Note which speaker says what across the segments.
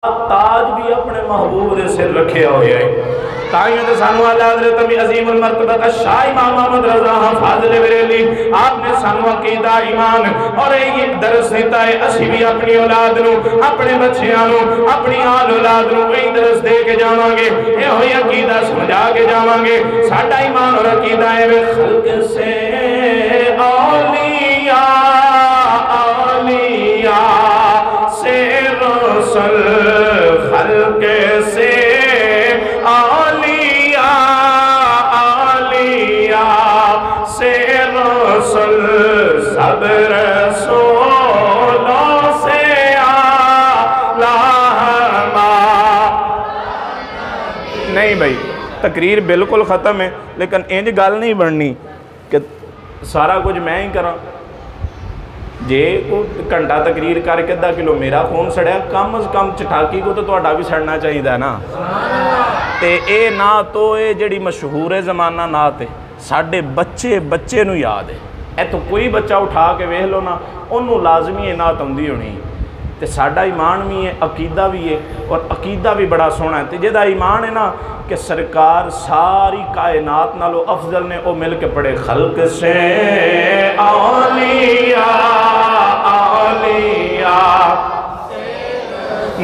Speaker 1: تاج بھی اپنے محبوب دے سر رکھے ہوئے ہیں۔ تائیوں دے سانو اللہ حضرت عظیم المرتبہ شاہ امام محمد رضا فاضل بریلی آپ نے سانو عقیدہ ایمان اور ایک درس دیتا ہے۔ اسی بھی اپنی اولاد نو، اپنے بچیاں نو، اپنی آل اولاد نو ایک درس دے کے جاواں گے، یہ ہوئی عقیدہ سمجھا کے جاواں گے۔ ساڈا ایمان اور عقیدہ ہے وہ خلق سے اولیاء، اولیاء سے رسل، خلق سے اولیاء، اولیاء سے رسل، سب رسولوں سے اعلیٰ۔ نہیں بھائی، تقریر بالکل ختم ہے، لیکن انج گل نہیں بننی کہ سارا کچھ میں ہی کراں۔ جے کو گھنٹہ تقریر کر کے 10 کلو میرا خون سڑیا، کم از کم چٹاکی کو تو تہاڈا بھی سڑنا چاہیے نا۔ تے اے نعت تو اے جڑی مشہور زمانہ نعت ہے، ساڈے بچے نو یاد ہے۔ اے تو کوئی بچہ اٹھا کے ویکھ لو نا، انہوں لازمی نعت آندی ہونی۔ تے ساڈا ایمان بھی ہے، عقیدہ بھی ہے، اور عقیدہ بھی بڑا سونا ہے۔ تے جہدا ایمان ہے نا کہ سرکار ساری کائنات نالو افضل نے، او مل کے پڑھے خلق سے اولیاء، اولیاء،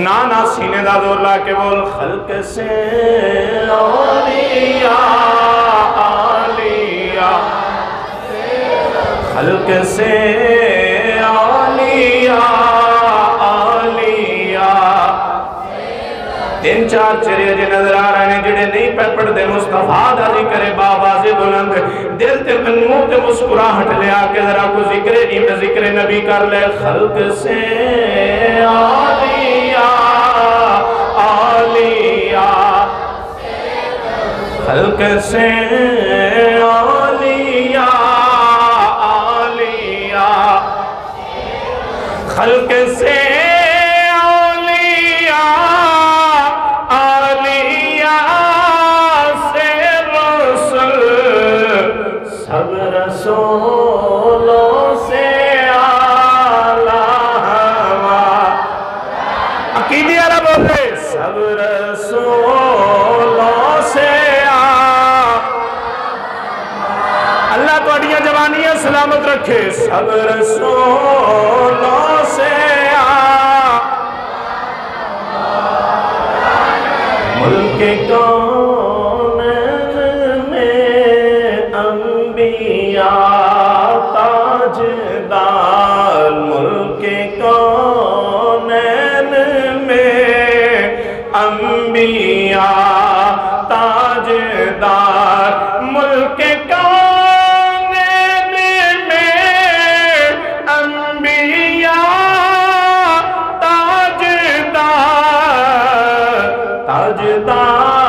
Speaker 1: نانا سینے دا دور لا کے بول خلق سے اولیاء، اولیاء، خلق سے اولیاء، تین چار چہرے جے نظر آ رہے ہیں جڑے نہیں پہ پڑھ دے مصطفیٰ دا ذکر باواز بلند، دل تے منمو تے مسکراہٹ لے آکے ذرا کو ذکر نبی کر لے خلق سے اولیاء، اولیاء، خلق سے اولیاء، اولیاء، خلق سے رسولوں سے اعلیٰ ہوا۔ عقیدی والا بولے سب رسولوں سے اللہ تہاڈیاں جوانیاں سلامت رکھے، سب رسولوں سے ملک کون تاجدار، ملک کونین میں انبیاء تاجدار، ملک کونین میں انبیاء تاجدار، تاجداروں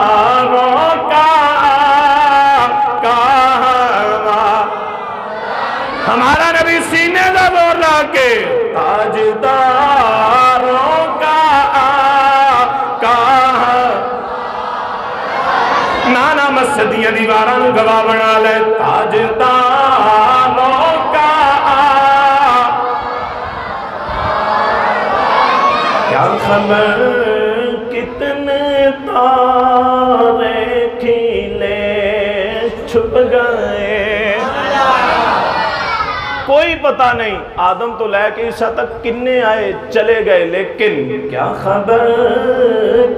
Speaker 1: ہمارا نبی سینے دا زور لا کے تاجداروں کا آقا، نانا مسجدیاں دیواراں نو گواہ بنا لے تاجداروں کا آقا۔ کیا خبر کتنے تارے کھیلے چھپ گئے، کوئی پتہ نہیں آدم تو لے کے عیسیٰ تک کنے آئے چلے گئے، لیکن کیا خبر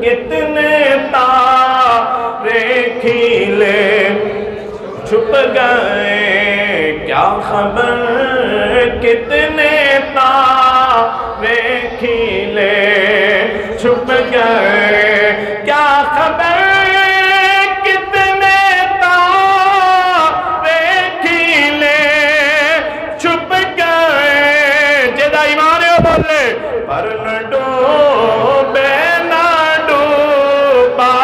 Speaker 1: کتنے تارے کھیلے چھپ گئے، کیا خبر کتنے تارے کھیلے چھپ گئے، کیا خبر پر نہ ڈوبے نہ ڈوبا،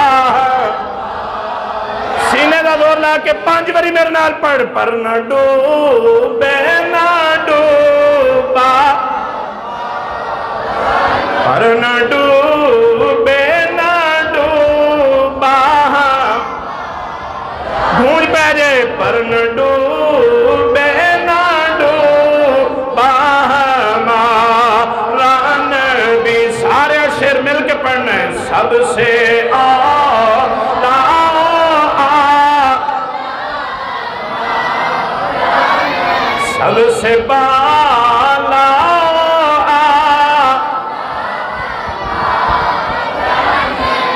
Speaker 1: سینے دا زور لا کے 5 باری میرے نال پڑھ، پر نہ ڈوبے نہ ڈوبا، پر نہ ڈوبے نہ ڈوبا، گونج پہ جائے پر نہ ڈوبے نہ ڈوبا، سب سے اعلیٰ سب سے بالا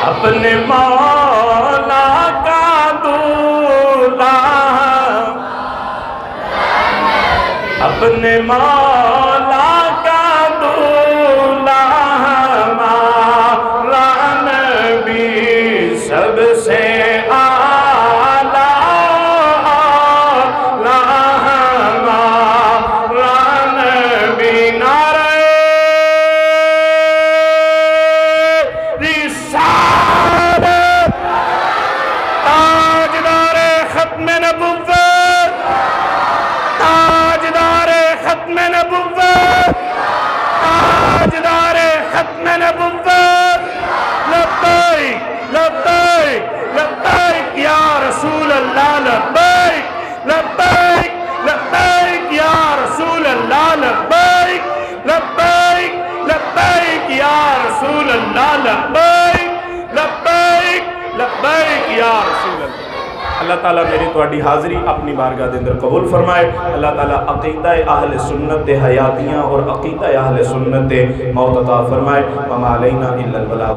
Speaker 1: اپنے مولا کا دولہا اپنے مولا کا دولہا ہمارا نبی سب سے لبیک یا رسول اللہ لبیک لبیک لبیک یا رسول اللہ لبیک لبیک لبیک یا رسول اللہ لبیک لبیک لبیک یا رسول اللہ۔ اللہ تعالیٰ میری تواڈی حاضری اپنی بارگاہ دے اندر قبول فرمائے۔ اللہ تعالیٰ عقیدہ اہل سنت دے حیاتیاں اور عقیدہ اہل سنت دے موت عطا فرمائے۔ وما علینا الا البلاغ۔